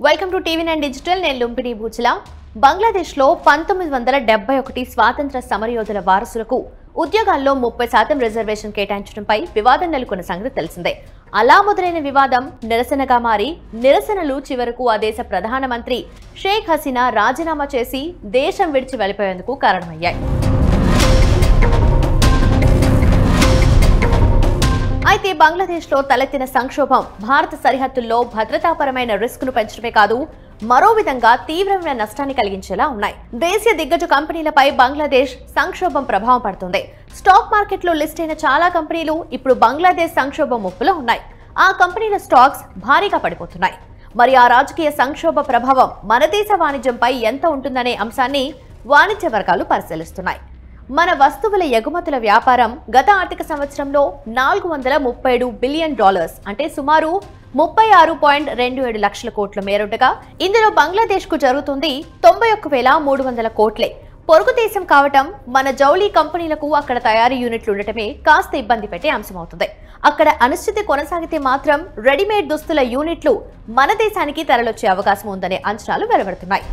Welcome to TV9 digital. నేను లుంపిని భూచల. బంగ్లాదేశ్లో 1971 స్వాతంత్ర సమరయోధుల వారసులకు ఉద్యోగాల్లో 30% రిజర్వేషన్ కేటాయించడంపై వివాదం నెలకొన్న సంగతి తెలిసిందే. అలా మొదలైన వివాదం నిరసనగా మారి నిరసనలు చివరకు ఆ దేశ ప్రధానమంత్రి షేక్ హసీనా రాజీనామా చేసి దేశం విడిచి వెళ్లిపోయేందుకు కారణమయ్యాయి. అయితే బంగ్లాదేశ్లో తలెత్తిన సంక్షోభం భారత సరిహద్దుల్లో భద్రతాపరమైన రిస్క్ను పెంచడమే కాదు, మరో విధంగా తీవ్రమైన నష్టాన్ని కలిగించేలా ఉన్నాయి. దేశీయ దిగ్గజ కంపెనీలపై బంగ్లాదేశ్ సంక్షోభం ప్రభావం పడుతుంది. స్టాక్ మార్కెట్లో లిస్ట్ అయిన చాలా కంపెనీలు ఇప్పుడు బంగ్లాదేశ్ సంక్షోభం ముప్పులో ఉన్నాయి. ఆ కంపెనీల స్టాక్స్ భారీగా పడిపోతున్నాయి. మరి ఆ రాజకీయ సంక్షోభ ప్రభావం మన దేశ వాణిజ్యంపై ఎంత ఉంటుందనే అంశాన్ని వాణిజ్య వర్గాలు పరిశీలిస్తున్నాయి. మన వస్తువుల ఎగుమతుల వ్యాపారం గత ఆర్థిక సంవత్సరంలో $437 బిలియన్ అంటే సుమారు 36.27 లక్షల కోట్ల మేరుండగా, ఇందులో బంగ్లాదేశ్ కు జరుగుతుంది 91,300 కోట్లే. పొరుగు దేశం కావటం, మన జౌళి కంపెనీలకు అక్కడ తయారీ యూనిట్లు ఉండటమే కాస్త ఇబ్బంది పెట్టే అంశమవుతుంది. అక్కడ అనిశ్చితి కొనసాగితే మాత్రం రెడీమేడ్ దుస్తుల యూనిట్లు మన దేశానికి తరలొచ్చే అవకాశం ఉందనే అంచనాలు వెలువడుతున్నాయి.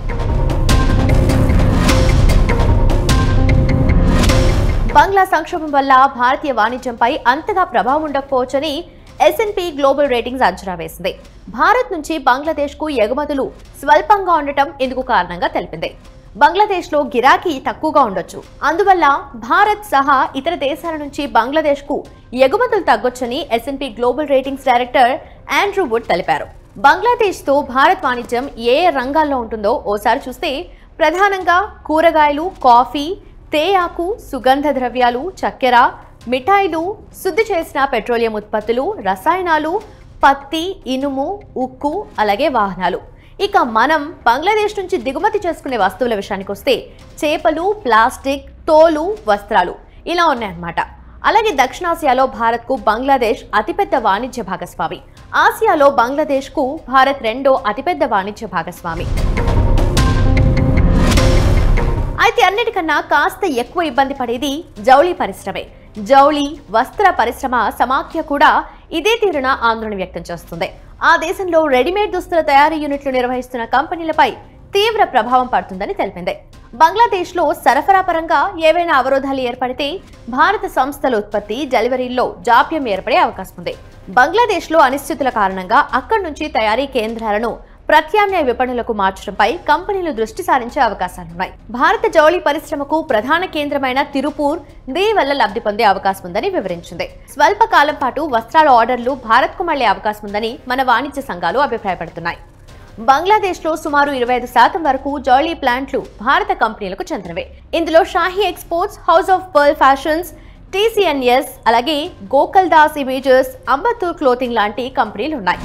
బంగ్లా సంక్షోభం వల్ల భారతీయ వాణిజ్యంపై అంతగా ప్రభావం ఉండకపోవచ్చని S&P గ్లోబల్ రేటింగ్స్ అంచనా వేసింది. భారత్ నుంచి బంగ్లాదేశ్కు ఎగుమతులు స్వల్పంగా ఉండటం ఇందుకు కారణంగా తెలిపింది. బంగ్లాదేశ్లో గిరాకీ తక్కువగా ఉండొచ్చు, అందువల్ల భారత్ సహా ఇతర దేశాల నుంచి బంగ్లాదేశ్కు ఎగుమతులు తగ్గొచ్చని S&P global ratings director Andrew Wood తెలిపారు. బంగ్లాదేశ్తో భారత్ వాణిజ్యం ఏ రంగాల్లో ఉంటుందో ఓసారి చూస్తే ప్రధానంగా కూరగాయలు, కాఫీ, తేయాకు, సుగంధ ద్రవ్యాలు, చక్కెర, మిఠాయిలు, శుద్ధి చేసిన పెట్రోలియం ఉత్పత్తులు, రసాయనాలు, పత్తి, ఇనుము, ఉక్కు, అలాగే వాహనాలు. ఇక మనం బంగ్లాదేశ్ నుంచి దిగుమతి చేసుకునే వస్తువుల విషయానికి వస్తే చేపలు, ప్లాస్టిక్, తోలు, వస్త్రాలు ఇలా ఉన్నాయన్నమాట. అలాగే దక్షిణాసియాలో భారత్కు బంగ్లాదేశ్ అతిపెద్ద వాణిజ్య భాగస్వామి. ఆసియాలో బంగ్లాదేశ్కు భారత్ రెండో అతిపెద్ద వాణిజ్య భాగస్వామి. అయితే అన్నిటికన్నా కాస్త ఎక్కువ ఇబ్బంది పడేది జౌళి పరిశ్రమే. జౌళి, వస్త్ర పరిశ్రమ సమాఖ్య కూడా ఇదే తీరున ఆందోళన వ్యక్తం చేస్తుంది. ఆ దేశంలో రెడీమేడ్ దుస్తుల తయారీ యూనిట్లు నిర్వహిస్తున్న కంపెనీలపై తీవ్ర ప్రభావం పడుతుందని తెలిపింది. బంగ్లాదేశ్లో సరఫరా పరంగా ఏవైనా అవరోధాలు ఏర్పడితే భారత సంస్థల ఉత్పత్తి, డెలివరీల్లో జాప్యం ఏర్పడే అవకాశం ఉంది. బంగ్లాదేశ్లో అనిశ్చితుల కారణంగా అక్కడి నుంచి తయారీ కేంద్రాలను ప్రత్యామ్నాయ విపణులకు మార్చడంపై కంపెనీలు దృష్టి సారించే అవకాశాలున్నాయి. భారత జౌళి పరిశ్రమకు ప్రధాన కేంద్రమైన తిరుపూర్ దీనివల్ల లబ్ధి పొందే అవకాశం ఉందని వివరించింది. స్వల్ప కాలం పాటు వస్త్రాల ఆర్డర్లు భారత్కు మళ్లే అవకాశం ఉందని మన వాణిజ్య సంఘాలు అభిప్రాయపడుతున్నాయి. బంగ్లాదేశ్లో సుమారు 25% వరకు జౌళి ప్లాంట్లు భారత కంపెనీలకు చెందినవే. ఇందులో Shahi exports, house of pearl fashions, TCNS, అలాగే గోకల్దాస్ ఇమేజెస్, అంబత్తూర్ క్లోతింగ్ లాంటి కంపెనీలు ఉన్నాయి.